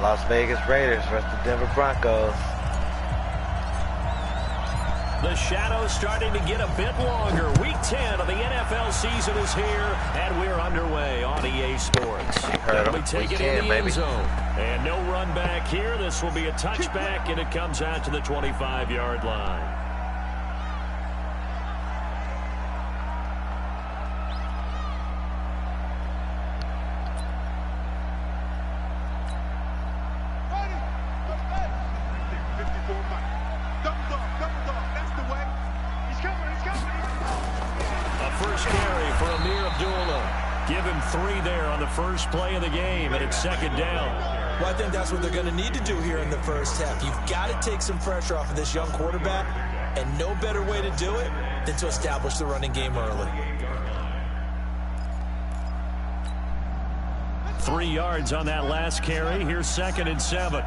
Las Vegas Raiders versus the Denver Broncos. The shadow's starting to get a bit longer. Week 10 of the NFL season is here, and we're underway on EA Sports. That'll be taken in the end zone. And no run back here. This will be a touchback, and it comes out to the 25-yard line. First play of the game, and it's second down. Well, I think that's what they're going to need to do here in the first half. You've got to take some pressure off of this young quarterback, and no better way to do it than to establish the running game early. 3 yards on that last carry. Here's 2nd and 7.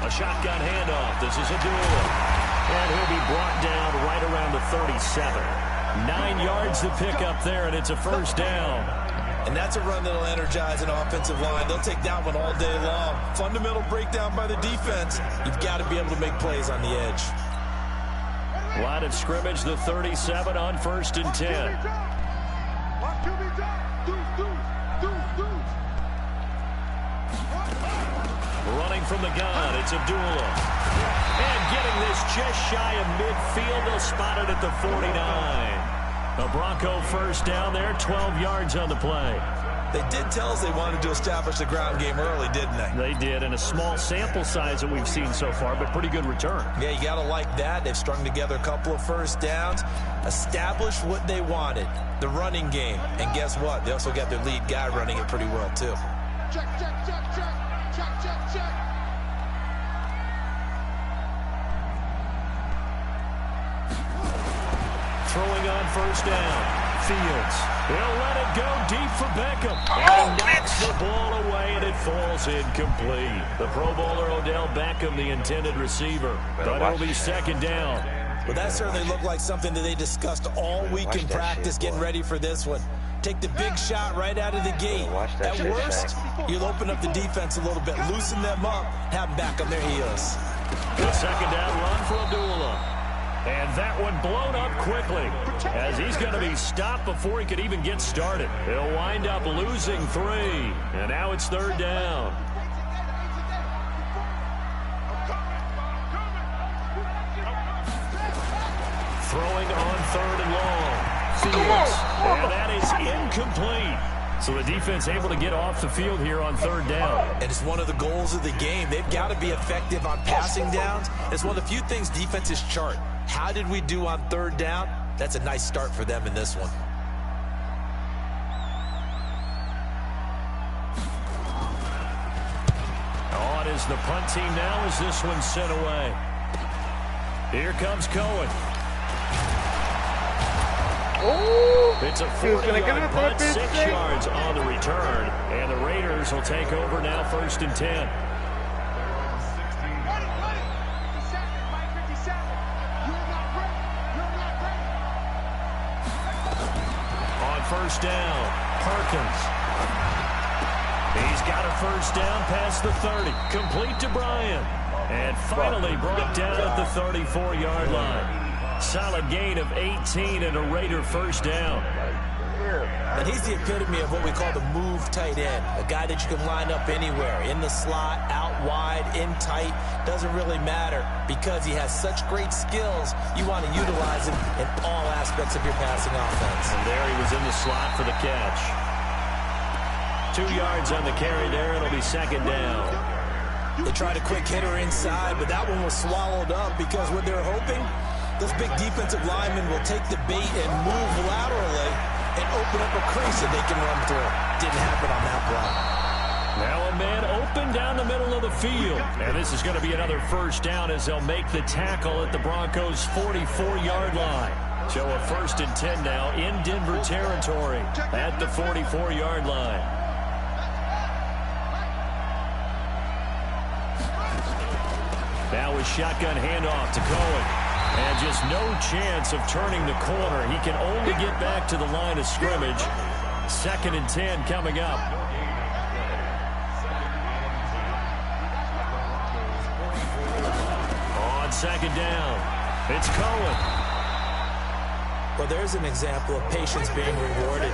A shotgun handoff. This is a duel. And he'll be brought down right around the 37. 9 yards to pick up there, and it's a first down. And that's a run that'll energize an offensive line. They'll take that one all day long. Fundamental breakdown by the defense. You've got to be able to make plays on the edge. Line of scrimmage, the 37 on 1st and 10. Running from the gun, it's Abdullah. And getting this just shy of midfield, they'll spot it at the 49. A Bronco first down there, 12 yards on the play. They did tell us they wanted to establish the ground game early, didn't they? They did, and a small sample size that we've seen so far, but pretty good return. Yeah, you got to like that. They've strung together a couple of first downs, established what they wanted, the running game. And guess what? They also got their lead guy running it pretty well, too. Check, check, check, check, check, check, check. Throwing on first down. Fields. He'll let it go deep for Beckham. And knocks the ball away, and it falls incomplete. The Pro Bowler Odell Beckham, the intended receiver. But it'll be second down. Well, that certainly looked like something that they discussed all week in practice, getting ready for this one. Take the big shot right out of the gate. At worst, you'll open up the defense a little bit, loosen them up, have them back on their heels. The second down run for Abdullah. And that one blown up quickly as he's going to be stopped before he could even get started. He'll wind up losing 3. And now it's third down. Throwing on 3rd and long. Fields. And that is incomplete. So the defense able to get off the field here on 3rd down. And it's one of the goals of the game. They've got to be effective on passing downs. It's one of the few things defenses chart. How did we do on 3rd down? That's a nice start for them in this one. On is the punt team now as this one's sent away. Here comes Cohen. Ooh, it's a 40-yard punt, 6 yards on the return. And the Raiders will take over now 1st and 10. First down, Perkins. He's got a first down past the 30. Complete to Bryan. And finally brought down at the 34-yard line. Solid gain of 18 and a Raider first down. And he's the epitome of what we call the move tight end. A guy that you can line up anywhere. In the slot, out wide, in tight. Doesn't really matter because he has such great skills. You want to utilize him in all aspects of your passing offense. And there he was in the slot for the catch. 2 yards on the carry there. It'll be second down. They tried a quick hitter inside, but that one was swallowed up because what they're hoping, those big defensive linemen will take the bait and move laterally and open up a crease that they can run through. Didn't happen on that play. Now a man open down the middle of the field. And this is going to be another first down as they'll make the tackle at the Broncos' 44-yard line. So a 1st and 10 now in Denver territory at the 44-yard line. Now a shotgun handoff to Cohen. And just no chance of turning the corner. He can only get back to the line of scrimmage. 2nd and 10 coming up. On 2nd down, it's Cohen. Well, there's an example of patience being rewarded.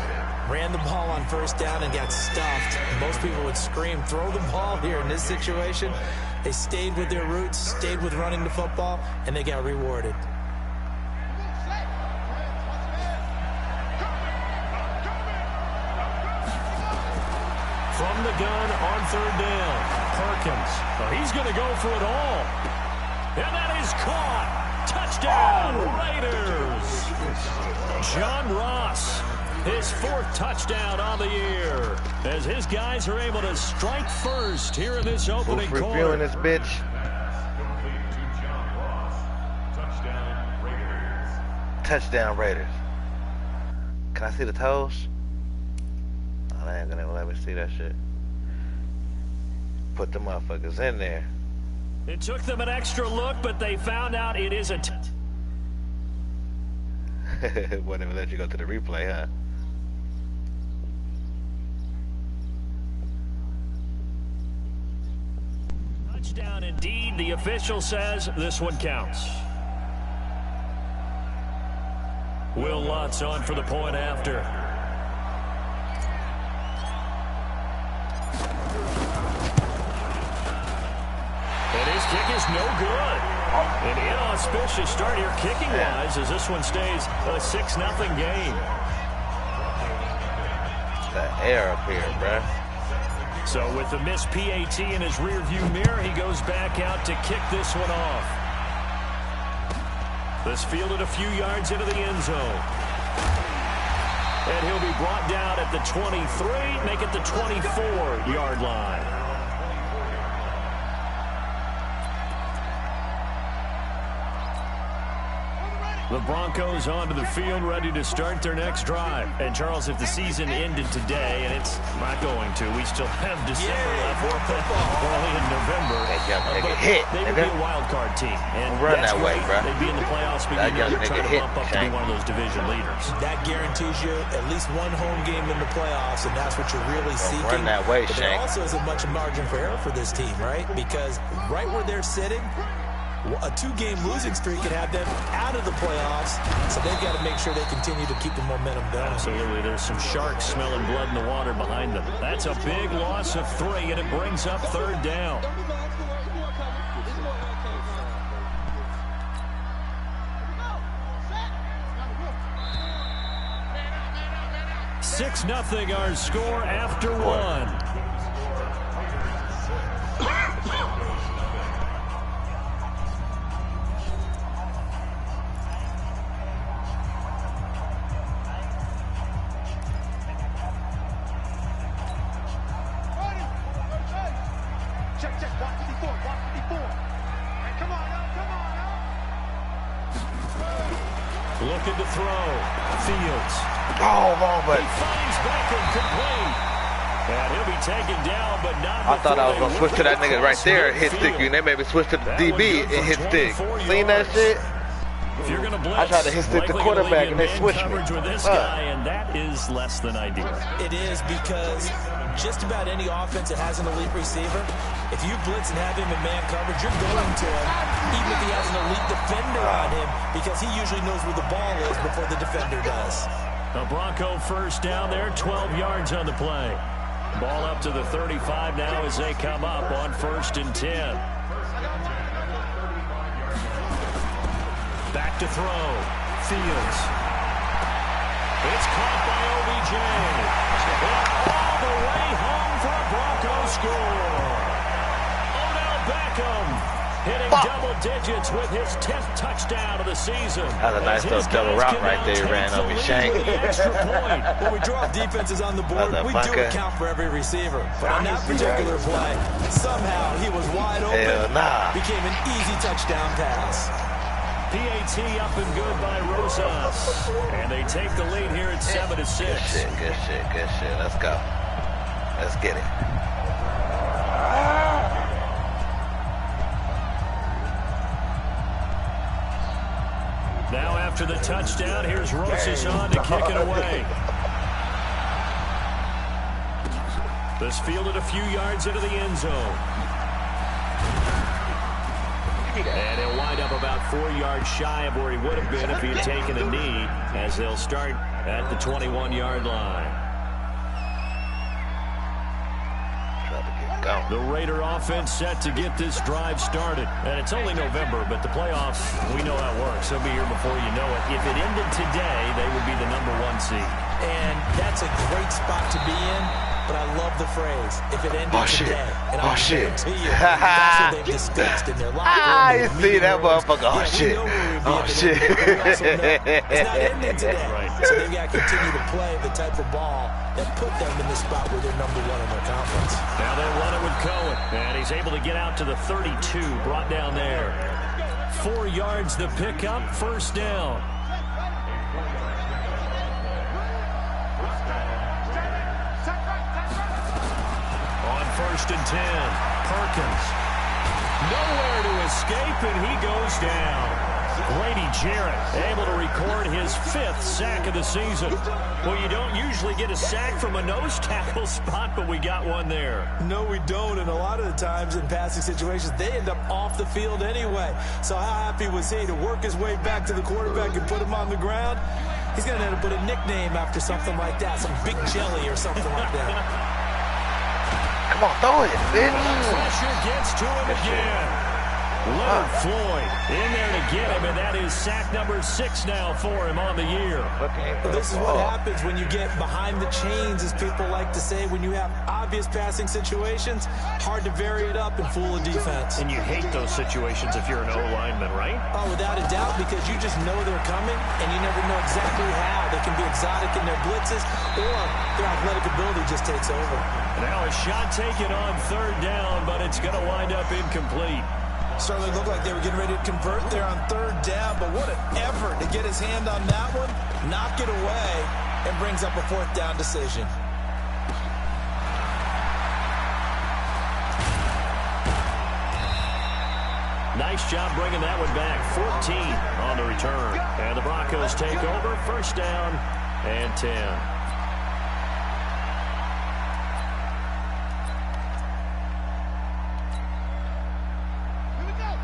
Ran the ball on 1st down and got stuffed. Most people would scream, throw the ball here. In this situation, they stayed with their roots, stayed with running the football, and they got rewarded. From the gun on 3rd down, Perkins. Oh, he's going to go for it all. And that is caught. Touchdown, Raiders. John Ross, his 4th touchdown on the year, as his guys are able to strike first here in this opening quarter. Reviewing this bitch. Touchdown Raiders. Can I see the toes? Oh, they ain't gonna let me see that shit. Put the motherfuckers in there. It took them an extra look, but they found out it is a Wouldn't even let you go to the replay, huh? touchdown indeed. The official says this one counts. Will Lutz on for the point after. And his kick is no good. An inauspicious start here kicking-wise as this one stays a 6-0 game. The air up here, bruh. So with the missed PAT in his rearview mirror, he goes back out to kick this one off. This fielded a few yards into the end zone. And he'll be brought down at the 23, make it the 24-yard line. The Broncos onto the field, ready to start their next drive. And, Charles, if the season ended today, and it's not going to, we still have December left. We're only in November. They would be a wild card team. And run that way, bro. They'd be in the playoffs beginning of the year, trying to bump up to be one of those division leaders. That guarantees you at least one home game in the playoffs, and that's what you're really seeking. Run that way, but there also isn't much margin for error for this team, right? Because right where they're sitting, a 2-game losing streak could have them out of the playoffs, so they've got to make sure they continue to keep the momentum going. Absolutely. There's some sharks smelling blood in the water behind them. That's a big loss of 3, and it brings up 3rd down. Six 0 our score after 1. Looking to throw. Fields. Oh, wrong button. He finds Beckham complete. And he'll be taken down, but not I thought I was going to switch to that nigga right there and hit stick you, and they made me switch to the DB and hit stick. Seen that shit? If you're going to blitz, I tried to hit stick the quarterback and they switched me. With this guy, and that is less than ideal. It is, because just about any offense that has an elite receiver, if you blitz and have him in man coverage, you're going to him, even if he has an elite defender on him, because he usually knows where the ball is before the defender does. The Bronco first down there, 12 yards on the play. Ball up to the 35 now as they come up on 1st and 10. Back to throw. Fields. It's caught by OBJ. All the way home for a Bronco score. Odell Beckham hitting double digits with his 10th touchdown of the season. That was a nice little double route right there. Ran on me, Shank. When we draw defenses on the board, we do account for every receiver. But on that particular play, somehow he was wide open. Became an easy touchdown pass. PAT up and good by Rosas. And they take the lead here at 7-6. Good shit, good shit, good shit. Let's go. Let's get it. Now after the touchdown, here's Rosas on to kick it away. This fielded a few yards into the end zone. And he'll wind up about 4 yards shy of where he would have been if he had taken a knee, as they'll start at the 21-yard line. The Raider offense set to get this drive started. And it's only November, but the playoffs, we know how it works. They'll be here before you know it. If it ended today, they would be the #1 seed. And that's a great spot to be in, but I love the phrase, if it ended today. And I guarantee you, that's what they've discussed in their locker room. You see that motherfucker. Oh, shit. Oh, shit. It's not ending today. Right. So they've got to continue to play the type of ball that put them in the spot where they're #1 in their conference. Now they'll run it with Cohen, and he's able to get out to the 32, brought down there. 4 yards the pickup, first down. On 1st and 10, Perkins. Nowhere to escape, and he goes down. Grady Jarrett able to record his 5th sack of the season. Well, you don't usually get a sack from a nose tackle spot, but we got one there. No, we don't, and a lot of the times in passing situations, they end up off the field anyway. So how happy was he to work his way back to the quarterback and put him on the ground? He's going to end up with a nickname after something like that, some Big Jelly or something like that. Come on, throw it, bitch. Pressure gets to him again. Leonard Floyd in there to get him, and that is sack number 6 now for him on the year. Well, this is what happens when you get behind the chains, as people like to say. When you have obvious passing situations, hard to vary it up and fool a defense. And you hate those situations if you're an O-lineman, right? Oh, without a doubt, because you just know they're coming, and you never know exactly how. They can be exotic in their blitzes, or their athletic ability just takes over. Now a shot taken on 3rd down, but it's going to wind up incomplete. Certainly looked like they were getting ready to convert there on 3rd down, but what an effort to get his hand on that one, knock it away, and brings up a 4th down decision. Nice job bringing that one back. 14 on the return. And the Broncos take over, 1st down and 10.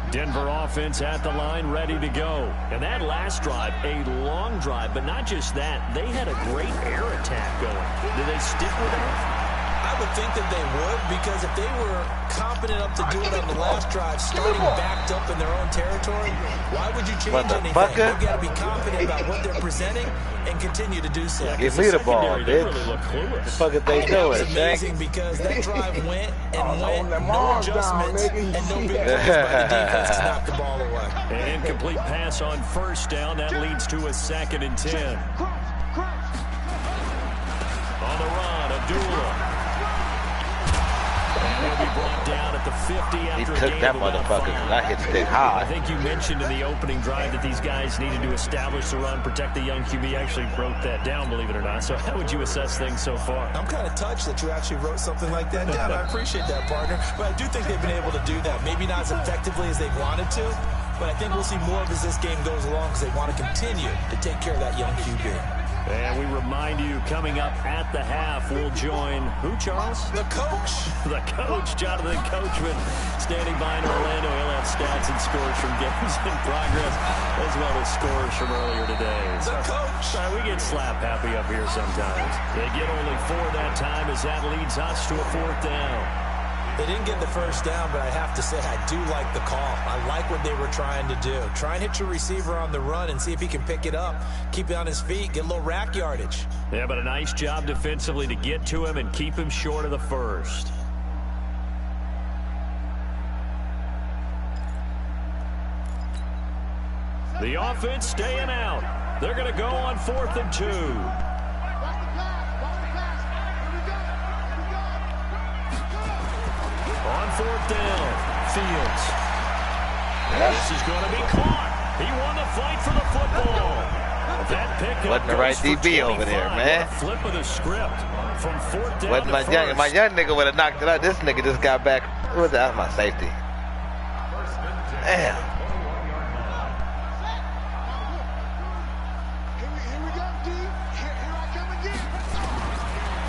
Denver offense at the line, ready to go. And that last drive, a long drive, but not just that. They had a great air attack going. Did they stick with that? I would think that they would, because if they were confident enough to do it on the last drive, starting backed up in their own territory, why would you change anything? They've got to be confident about what they're presenting and continue to do so. Give me the ball, bitch. Really the fuck are they doing? It's amazing because that drive went and went, no adjustments, and no big plays by the defense to knock the ball away. An incomplete pass on 1st down. That leads to a 2nd and 10. On the run, Abdullah. And he'll be brought down at the 50 after he took that motherfucker. I hit stick high. I think you mentioned in the opening drive that these guys needed to establish the run, protect the young QB. I actually wrote that down, believe it or not. So how would you assess things so far? I'm kind of touched that you actually wrote something like that down. I appreciate that, partner. But I do think they've been able to do that. Maybe not as effectively as they wanted to, but I think we'll see more of as this game goes along because they want to continue to take care of that young QB. And we remind you, coming up at the half, we'll join who, Charles? The coach. The coach, Jonathan Coachman, standing by in Orlando. He'll have stats and scores from games in progress, as well as scores from earlier today. The coach. We get slap happy up here sometimes. They get only 4 that time, as that leads us to a 4th down. They didn't get the 1st down, but I have to say I do like the call. I like what they were trying to do. Try and hit your receiver on the run and see if he can pick it up. Keep it on his feet, get a little rack yardage. Yeah, but a nice job defensively to get to him and keep him short of the 1st. The offense staying out. They're going to go on 4th and 2. On 4th down, Fields. This is going to be caught. He won the fight for the football. That pickup wasn't the right DB over there, man. Flip of the script from 4th down wasn't my young nigga would have knocked it out. This nigga just got back. What was that? My safety. Damn.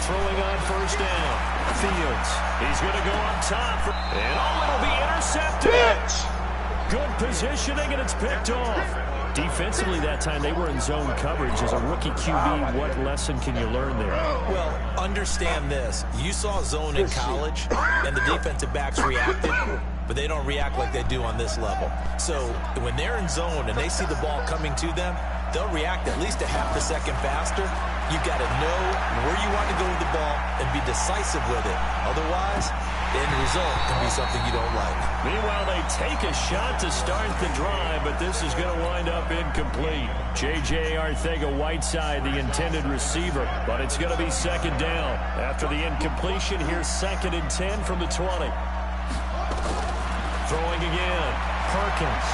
Throwing on first down. Fields, he's going to go on top. And it'll be intercepted. Good positioning, and it's picked off. Defensively that time, they were in zone coverage. As a rookie QB, what lesson can you learn there? Well, understand this. You saw zone in college, and the defensive backs reacted, but they don't react like they do on this level. So when they're in zone and they see the ball coming to them, they'll react at least a half a second faster. You've got to know where you want to go with the ball and be decisive with it. Otherwise, the end result can be something you don't like. Meanwhile, they take a shot to start the drive, but this is going to wind up incomplete. J.J. Arcega-Whiteside, the intended receiver, but it's going to be second down. After the incompletion, here's 2nd and 10 from the 20. Throwing again. Perkins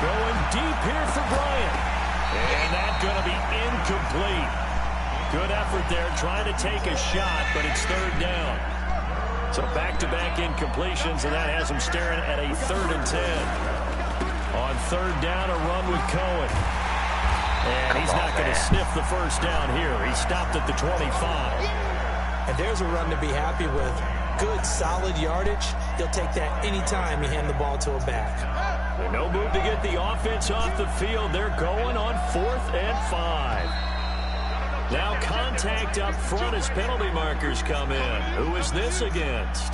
going deep here for Bryant. And that's going to be incomplete. Good effort there, trying to take a shot, but it's 3rd down. So back-to-back incompletions, and that has him staring at a 3rd and 10. On 3rd down, a run with Cohen. And he's not going to sniff the first down here. He stopped at the 25. And there's a run to be happy with. Good, solid yardage. He'll take that anytime you hand the ball to a back. And no move to get the offense off the field. They're going on 4th and 5. Now contact up front as penalty markers come in. Who is this against?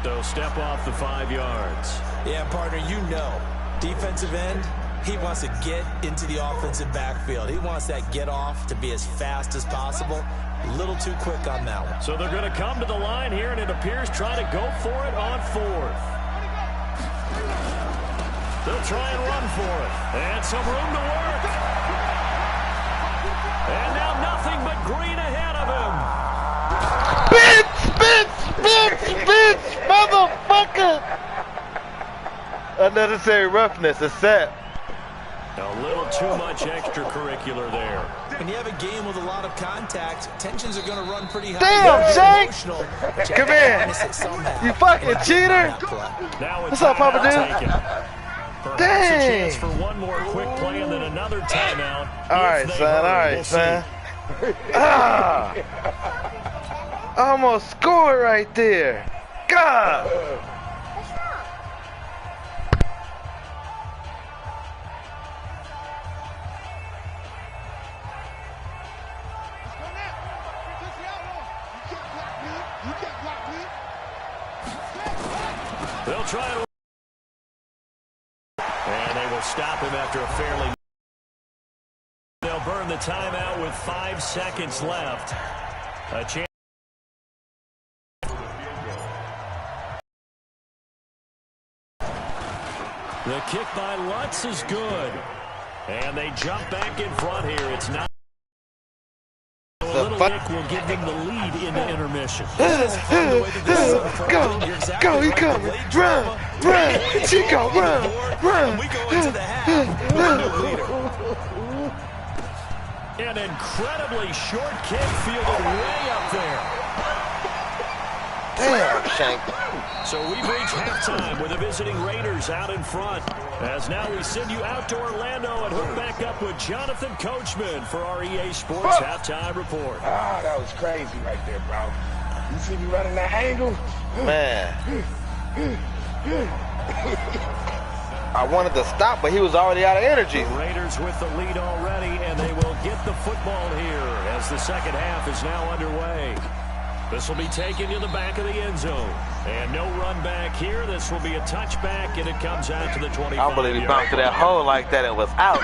They'll step off the 5 yards. Yeah, partner, you know, defensive end, he wants to get into the offensive backfield. He wants that get off to be as fast as possible. A little too quick on that one. So they're going to come to the line here, and it appears try to go for it on 4th. They'll try and run for it. And some room to work. And now nothing but green ahead of him. Bitch, motherfucker. Unnecessary roughness is set. A little too much extracurricular there. When you have a game with a lot of contact, tensions are going to run pretty high. Damn, Shank! Come here. You fucking cheater. What's up, Papa Dude? Perhaps a chance for one more quick play and then another timeout. All right, son. Ah! Almost scored right there. God! They'll try to... And they will stop him after a fairly... They'll burn the timeout with 5 seconds left. A chance... The kick by Lutz is good. And they jump back in front here. It's not... A little kick will give them the lead in the intermission. Go, he coming. Run, Chico, run. We go into the half with a new leader. An incredibly short kick fielded way up there. Damn, Shank. So we've reached halftime with the visiting Raiders out in front. As now we send you out to Orlando and hook back up with Jonathan Coachman for our EA Sports Halftime Report. Ah, that was crazy right there, bro. You see me running that angle? Man. I wanted to stop, but he was already out of energy. The Raiders with the lead already, and they will get the football here as the second half is now underway. This will be taken to the back of the end zone. And no run back here. This will be a touchback, and it comes out to the 25. I believe he bounced to that hole like that and was out.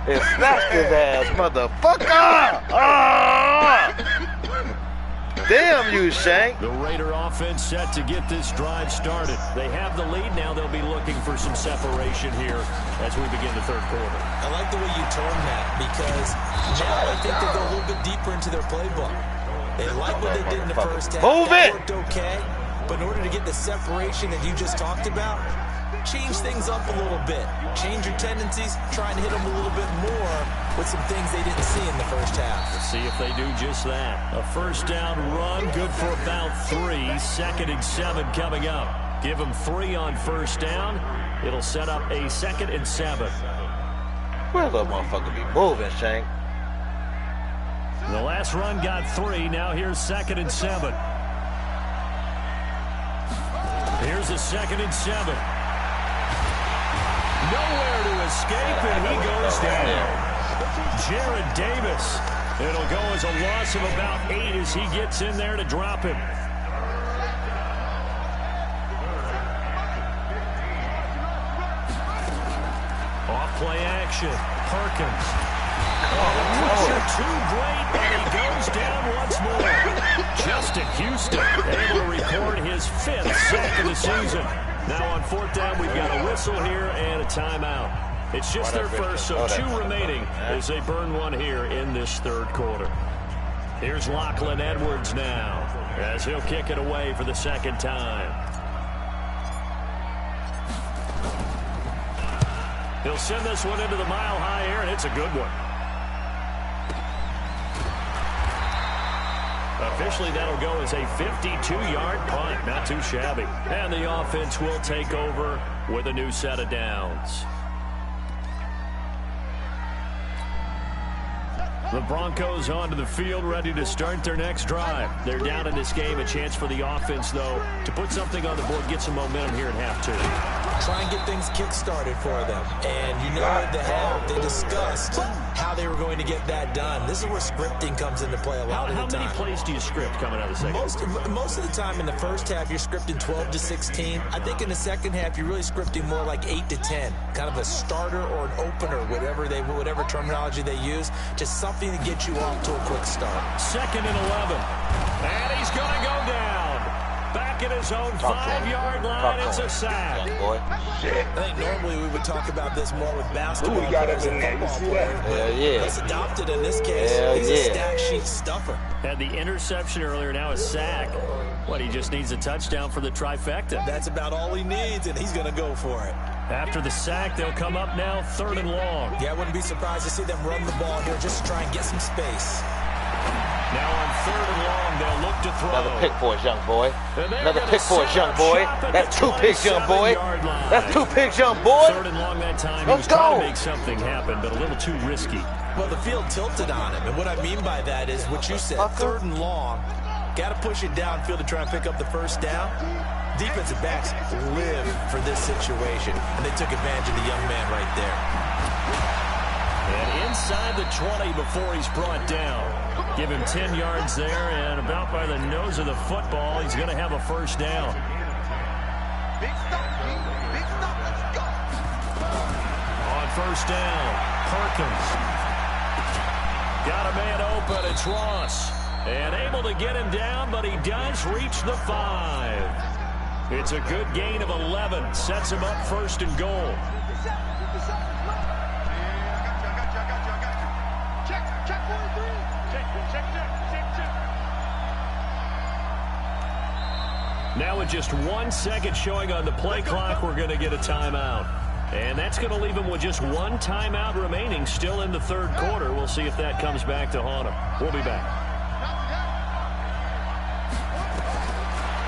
It snatched his ass, motherfucker! Oh! Damn you, Shank. The Raider offense set to get this drive started. They have the lead. Now they'll be looking for some separation here as we begin the third quarter. I like the way you term that because now I think they go a little bit deeper into their playbook. They like what they did in the first half. Move it! Worked okay, but in order to get the separation that you just talked about, change things up a little bit. Change your tendencies, try and hit them a little bit more with some things they didn't see in the first half. Let's see if they do just that. A first down run, good for about 3. 2nd and 7 coming up. Give them 3 on first down. It'll set up a 2nd and 7. Where the motherfucker be moving, Shank? The last run got 3. Now here's 2nd and 7. Here's a 2nd and 7. Nowhere to escape, and he goes down. Jared Davis. It'll go as a loss of about 8 as he gets in there to drop him. Off play action. Perkins. Picture too great, and he goes down once more. Justin Houston able to record his 5th sack of the season. Now on 4th down, we've got a whistle here and a timeout. It's just their first, so 2 remaining as they burn one here in this 3rd quarter. Here's Lachlan Edwards now as he'll kick it away for the 2nd time. He'll send this one into the mile-high air, and it's a good one. Officially, that'll go as a 52-yard punt. Not too shabby. And the offense will take over with a new set of downs. The Broncos onto the field, ready to start their next drive. They're down in this game. A chance for the offense, though, to put something on the board, get some momentum here in half 2. Try and get things kick-started for them. And you know at the half, they discussed how they were going to get that done. This is where scripting comes into play a lot of the time. How many plays do you script coming out of the second? Most of the time in the first half, you're scripting 12 to 16. I think in the second half, you're really scripting more like 8 to 10. Kind of a starter or an opener, whatever terminology they use. Just something to get you off to a quick start. 2nd and 11. And he's going to go down. Back at his own 5-yard line, it's a sack. I think normally we would talk about this more with basketball players and football players. He's adopted in this case. He's a stat sheet stuffer. Had the interception earlier, now a sack. What, he just needs a touchdown for the trifecta. That's about all he needs, and he's going to go for it. After the sack, they'll come up now 3rd and long. Yeah, I wouldn't be surprised to see them run the ball here just to try and get some space. Now on 3rd and long, they'll look to throw. Another pick for us, young boy. Another pick for us, young boy. That's 2 picks, young boy. That's 2 picks, young boy. 3rd and long that time. Let's he was trying go. to make something happen, but a little too risky. Well, the field tilted on him, and what I mean by that is what you said, 3rd and long. Got to push it downfield to try and pick up the first down. Defensive backs live for this situation, and they took advantage of the young man right there. And inside the 20 before he's brought down. Give him 10 yards there, and about by the nose of the football, he's going to have a first down. On 1st down, Perkins. Got a man open, it's Ross. And able to get him down, but he does reach the 5. It's a good gain of 11. Sets him up 1st and goal. Now with just 1 second showing on the play clock, we're going to get a timeout. And that's going to leave him with just 1 timeout remaining still in the 3rd quarter. We'll see if that comes back to haunt him. We'll be back.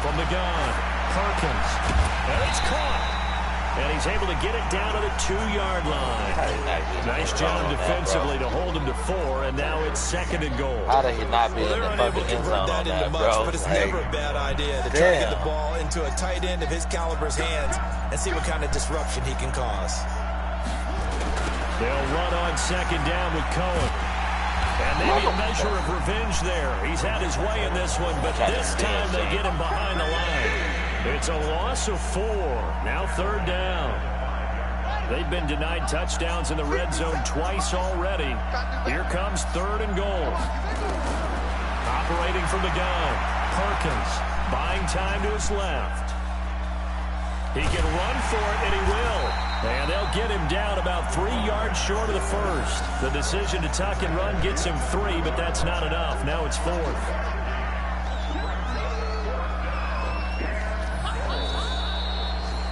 From the gun, Perkins. And it's caught. And he's able to get it down to the 2-yard line. Nice job defensively to hold him to 4, and now it's 2nd and goal. How did he not be in the fucking end zone on that, bro? But it's never a bad idea to try to get the ball into a tight end of his caliber's hands and see what kind of disruption he can cause. They'll run on 2nd down with Cohen. And maybe a measure of revenge there. He's had his way in this one, but this time they get him behind the line. It's a loss of 4. Now 3rd down. They've been denied touchdowns in the red zone twice already. Here comes 3rd and goal. Operating from the gun, Perkins buying time to his left. He can run for it, and he will. And they'll get him down about 3 yards short of the 1st. The decision to tuck and run gets him 3, but that's not enough. Now it's 4th.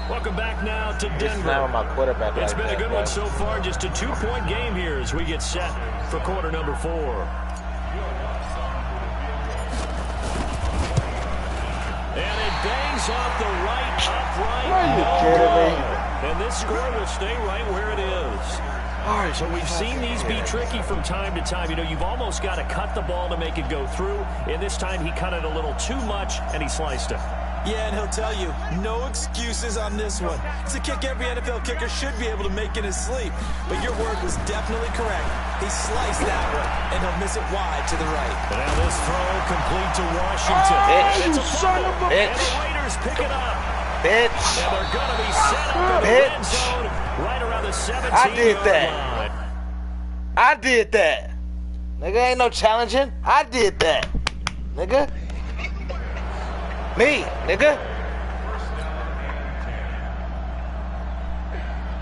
Welcome back now to Denver. It's been a good one so far. Just a 2-point game here as we get set for quarter number 4. And it bangs off the right upright. Are you kidding me? And this score will stay right where it is. So we've seen these be tricky from time to time. You know, you've almost got to cut the ball to make it go through. And this time he cut it a little too much, and he sliced it. Yeah, and he'll tell you, no excuses on this one. It's a kick every NFL kicker should be able to make in his sleep. But your word was definitely correct. He sliced that one, and he'll miss it wide to the right. And now this throw complete to Washington. Bitch. It's a fumble, and the Raiders pick it up. Bitch. And they're going to be set up in the red zone right around the 17-yard line. I did that. Nigga, ain't no challenging. I did that. Nigga. Me, nigga.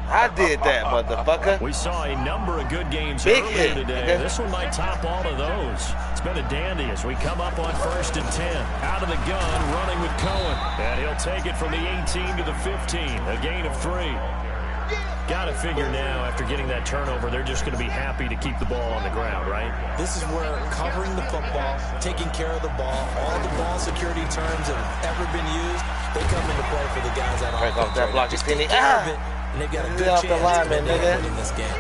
I did that, motherfucker. We saw a number of good games Big earlier hit, today. nigga. This one might top all of those. It's been a dandy as we come up on 1st and 10. Out of the gun, running with Cohen. And he'll take it from the 18 to the 15. A gain of 3. Got to figure now, after getting that turnover, they're just going to be happy to keep the ball on the ground, right? This is where covering the football, taking care of the ball, all the ball security terms that have ever been used, they come into play for the guys out on Break off that offense. block, Just Penny. take care of it, and they've got a good Get off chance the lineman, to nigga. win this game.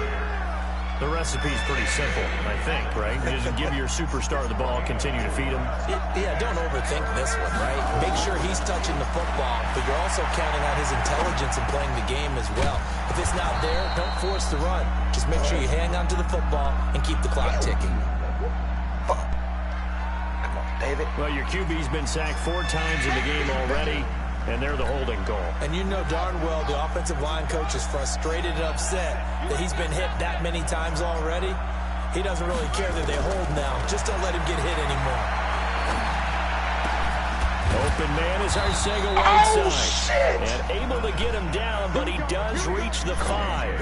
The recipe's pretty simple, I think, right? Just give your superstar the ball, continue to feed him. Yeah, don't overthink this one, right? Make sure he's touching the football, but you're also counting on his intelligence in playing the game as well. If it's not there, don't force the run. Just make sure you hang on to the football and keep the clock ticking. Fuck. Come on, David. Well, your QB's been sacked 4 times in the game already, and they're the holding goal. And you know darn well the offensive line coach is frustrated and upset that he's been hit that many times already. He doesn't really care that they hold now. Just don't let him get hit anymore. Open man is Arcega Whiteside. And able to get him down, but he does reach the 5.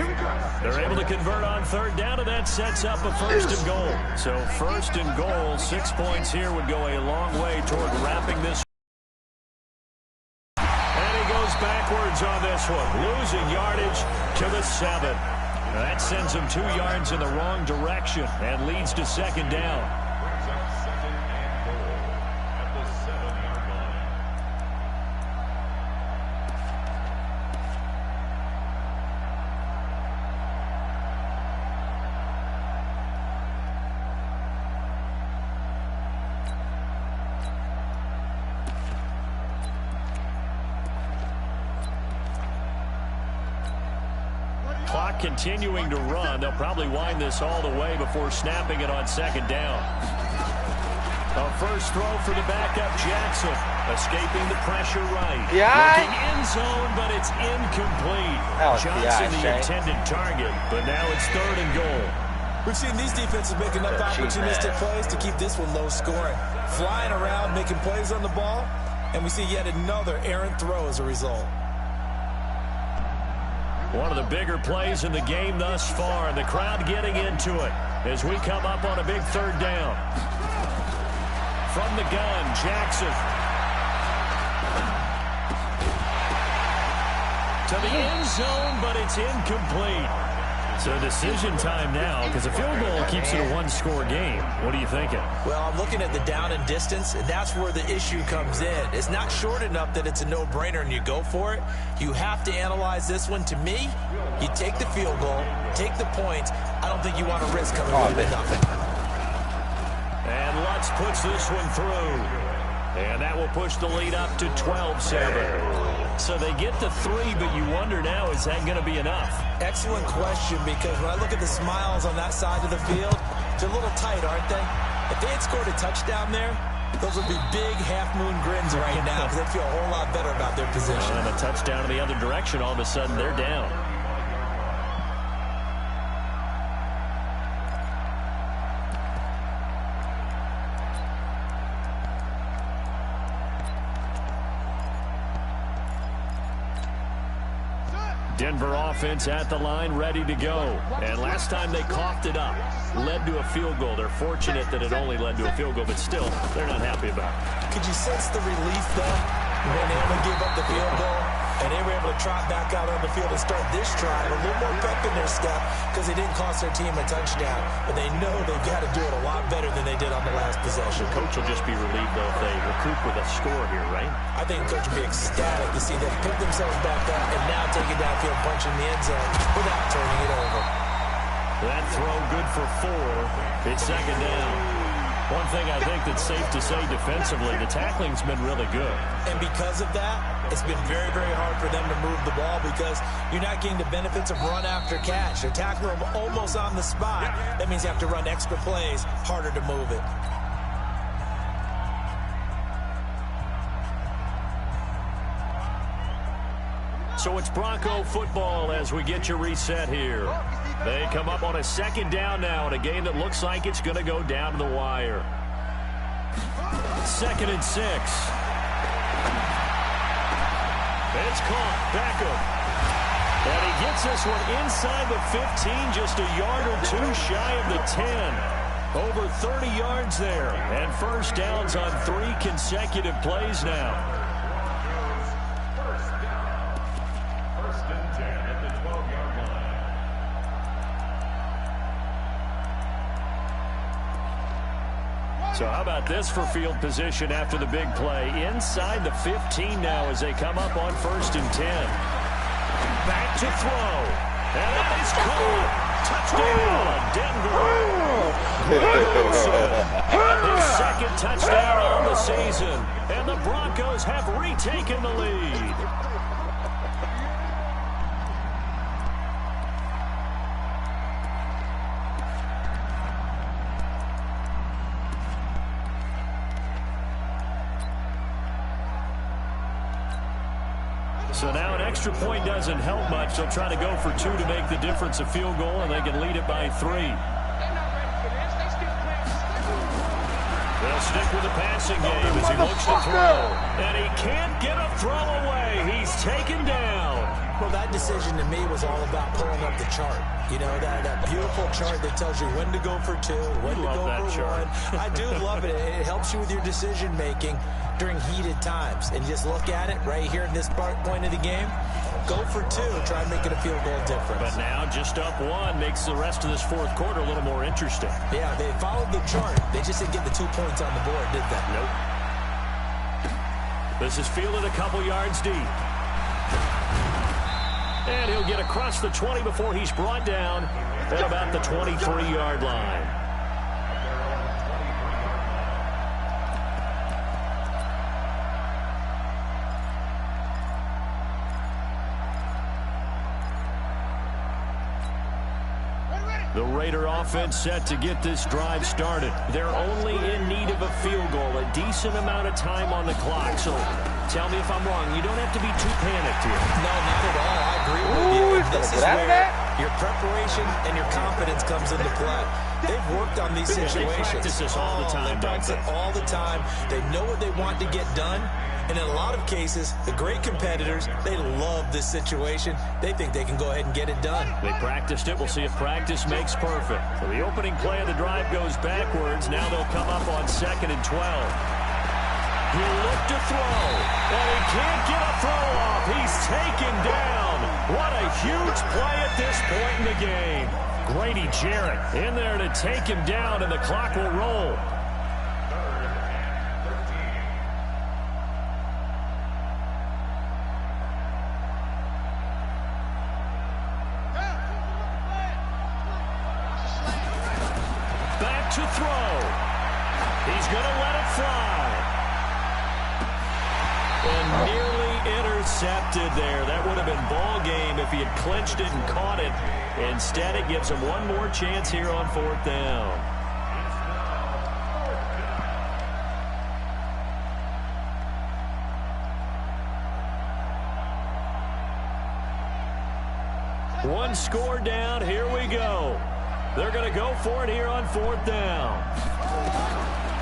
They're able to convert on 3rd down, and that sets up a 1st and goal. So 1st and goal, 6 points here would go a long way toward wrapping this. And he goes backwards on this one, losing yardage to the 7. That sends him 2 yards in the wrong direction and leads to 2nd down. Clock continuing to run. They'll probably wind this all the way before snapping it on 2nd down. A first throw for the backup, Jackson. Escaping the pressure right. Looking end zone, but it's incomplete. Johnson the intended target, but now it's 3rd and goal. We've seen these defenses make enough opportunistic plays to keep this one low scoring. Flying around, making plays on the ball, and we see yet another errant throw as a result. One of the bigger plays in the game thus far, and the crowd getting into it as we come up on a big 3rd down. From the gun, Jackson. To the end zone, but it's incomplete. So decision time now, because a field goal keeps it a 1-score game. What are you thinking? Well, I'm looking at the down and distance, and that's where the issue comes in. It's not short enough that it's a no-brainer and you go for it. You have to analyze this one. To me, you take the field goal, take the points. I don't think you want to risk coming away with nothing. And Lutz puts this one through. And that will push the lead up to 12-7. So they get the 3, but you wonder now, is that going to be enough? Excellent question, because when I look at the smiles on that side of the field, they're a little tight, aren't they? If they had scored a touchdown there, those would be big half-moon grins right now, because they feel a whole lot better about their position. And a touchdown in the other direction, all of a sudden they're down. Denver offense at the line, ready to go. And last time they coughed it up, led to a field goal. They're fortunate that it only led to a field goal, but still, they're not happy about it. Could you sense the relief, though, when they only gave up the field goal? And they were able to trot back out on the field and start this drive. A little more pep in their step because they didn't cost their team a touchdown. But they know they've got to do it a lot better than they did on the last possession. Coach will just be relieved, though, if they recoup with a score here, right? I think Coach will be ecstatic to see them pick themselves back up and now take it downfield, punch in the end zone without turning it over. That throw good for 4. It's second down. One thing I think that's safe to say defensively, the tackling's been really good. And because of that, it's been very, very hard for them to move the ball because you're not getting the benefits of run after catch. They're tackling them almost on the spot. That means you have to run extra plays, harder to move it. So it's Bronco football as we get you reset here. They come up on a second down now in a game that looks like it's going to go down to the wire. 2nd and 6. It's caught. Beckham. And he gets this one inside the 15, just a yard or 2 shy of the 10. Over 30 yards there. And first downs on 3 consecutive plays now. So how about this for field position after the big play? Inside the 15 now as they come up on 1st and 10. Back to throw. And that is caught. Touchdown, Denver. His second touchdown on the season. And the Broncos have retaken the lead. So now an extra point doesn't help much. They'll try to go for 2 to make the difference a field goal, and they can lead it by 3. They'll stick with the passing game as he looks to throw. And he can't get a throw away. He's taken down. Well, that decision to me was all about pulling up the chart. You know, that beautiful chart that tells you when to go for 2, when to go for 1. I do love it. It helps you with your decision-making during heated times. And just look at it right here in this point of the game. Go for 2. Try and make it a field goal difference. But now just up 1 makes the rest of this 4th quarter a little more interesting. Yeah, they followed the chart. They just didn't get the 2 points on the board, did they? Nope. This is fielded a couple yards deep. And he'll get across the 20 before he's brought down at about the 23-yard line. The Raider offense set to get this drive started. They're only in need of a field goal, a decent amount of time on the clock. So tell me if I'm wrong. You don't have to be too panicked here. No, not at all. I agree with you. This is where your preparation and your confidence comes into play. They've worked on these situations. They practice this all the time. They practice it all the time. They know what they want to get done. And in a lot of cases, the great competitors, they love this situation. They think they can go ahead and get it done. They practiced it. We'll see if practice makes perfect. So the opening play of the drive goes backwards. Now they'll come up on 2nd and 12. He'll look to throw. And he can't get a throw off. He's taken down. What a huge play at this point in the game. Grady Jarrett in there to take him down, and the clock will roll. To throw. He's going to let it fly. And nearly intercepted there. That would have been ball game if he had clinched it and caught it. Instead, it gives him one more chance here on 4th down. One score down. Here we go. They're going to go for it here on 4th down.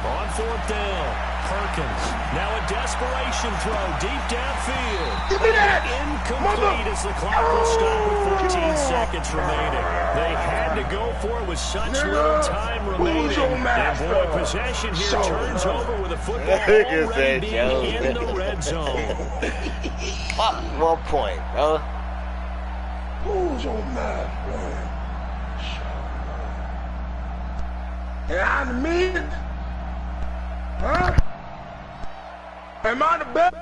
On 4th down, Perkins. Now a desperation throw deep downfield. Give me that! Incomplete as the clock will stop with 14 seconds remaining. They had to go for it with such little time remaining. And boy, possession here turns over with a football already being in the red zone. 1 point, bro. Who's your man, man? And I'm the man? Huh? Am I the best?